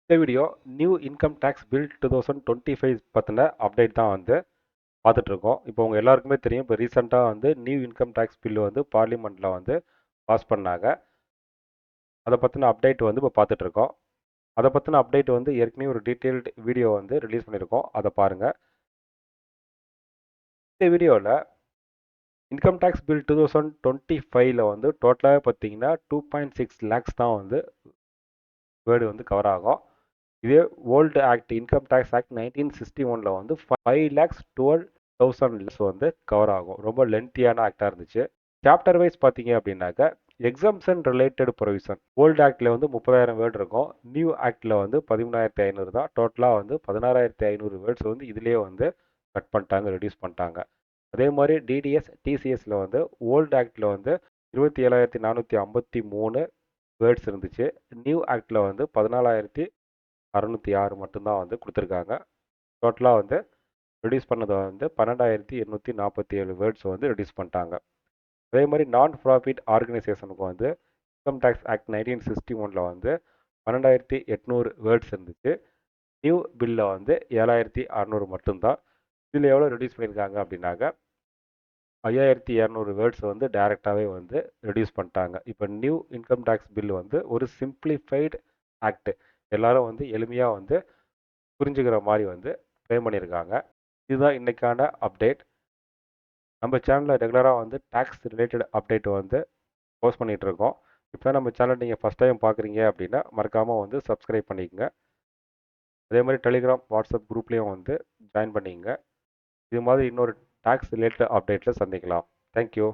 இந்த video new income tax bill 2025 பற்றின update தான் வந்து பார்த்துட்ருக்கோம். இப்போ உங்கள் எல்லாருக்குமே தெரியும், இப்போ ரீசெண்டாக வந்து நியூ இன்கம் டேக்ஸ் பில் வந்து பார்லிமெண்ட்டில் வந்து பாஸ் பண்ணாங்க. அதை பற்றின அப்டேட் வந்து இப்போ பார்த்துட்ருக்கோம். அதை பற்றின அப்டேட் வந்து ஏற்கனவே ஒரு டீட்டெயில்டு வீடியோ வந்து ரிலீஸ் பண்ணியிருக்கோம். அதை பாருங்கள். இந்த வீடியோவில் இன்கம் டேக்ஸ் பில் 2025ல் வந்து டோட்டலாகவே பார்த்தீங்கன்னா 2.6 லேக்ஸ் தான் வந்து வேர்டு வந்து கவர் ஆகும். இதே old act income tax act 1961 வந்து 5,12,000 வந்து கவர் ஆகும். ரொம்ப லென்த்தியான ஆக்டாக இருந்துச்சு. சாப்டர் வைஸ் பார்த்தீங்க அப்படின்னாக்க எக்ஸம்ஷன் ரிலேட்டட் ப்ரொவிஷன் ஓல்டு ஆக்டில் வந்து 30,000 வேர்டு இருக்கும். நியூ ஆக்டில் வந்து 13,500 தான். டோட்டலாக வந்து 16,500 வேர்ட்ஸ் வந்து இதுலேயே வந்து கட் பண்ணிட்டாங்க, ரெடியூஸ் பண்ணிட்டாங்க. அதே மாதிரி டிடிஎஸ் டிசிஎஸில் வந்து ஓல்டு ஆக்டில் வந்து 27,453 வேர்ட்ஸ் இருந்துச்சு. நியூ ஆக்டில் வந்து 14,606 மட்டும்தான் வந்து கொடுத்துருக்காங்க. டோட்டலாக வந்து ரெடியூஸ் பண்ணதை வந்து 12,847 வேர்ட்ஸ் வந்து ரெடியூஸ் பண்ணிட்டாங்க. அதே மாதிரி நான் ப்ராஃபிட் ஆர்கனைசேஷனுக்கு வந்து இன்கம் டேக்ஸ் ஆக்ட் 1961 வந்து 12,800 வேர்ட்ஸ் இருந்துச்சு. நியூ பில்லில் வந்து 7,600 மட்டும்தான். இதில் எவ்வளோ ரெடியூஸ் பண்ணியிருக்காங்க அப்படின்னாக்க 5,200 வேர்ட்ஸ் வந்து டைரெக்டாகவே வந்து ரெடியூஸ் பண்ணிட்டாங்க. இப்போ நியூ இன்கம் டேக்ஸ் பில் வந்து ஒரு சிம்பிளிஃபைடு ஆக்ட், எல்லாரும் வந்து எளிமையாக வந்து புரிஞ்சுக்கிற மாதிரி வந்து ஃப்ரேம் பண்ணியிருக்காங்க. இதுதான் இன்றைக்கான அப்டேட். நம்ம சேனலில் ரெகுலராக வந்து டேக்ஸ் ரிலேட்டட் அப்டேட் வந்து போஸ்ட் பண்ணிகிட்டு இருக்கோம். இப்போ நம்ம சேனல் நீங்கள் ஃபஸ்ட் டைம் பார்க்குறீங்க அப்படின்னா மறக்காமல் வந்து சப்ஸ்கிரைப் பண்ணிக்கோங்க. அதே மாதிரி டெலிகிராம் வாட்ஸ்அப் குரூப்லேயும் வந்து ஜாயின் பண்ணிக்கங்க. இது மாதிரி இன்னொரு டேக்ஸ் ரிலேட்டட் அப்டேட்டில் சந்திக்கலாம். தேங்க்யூ.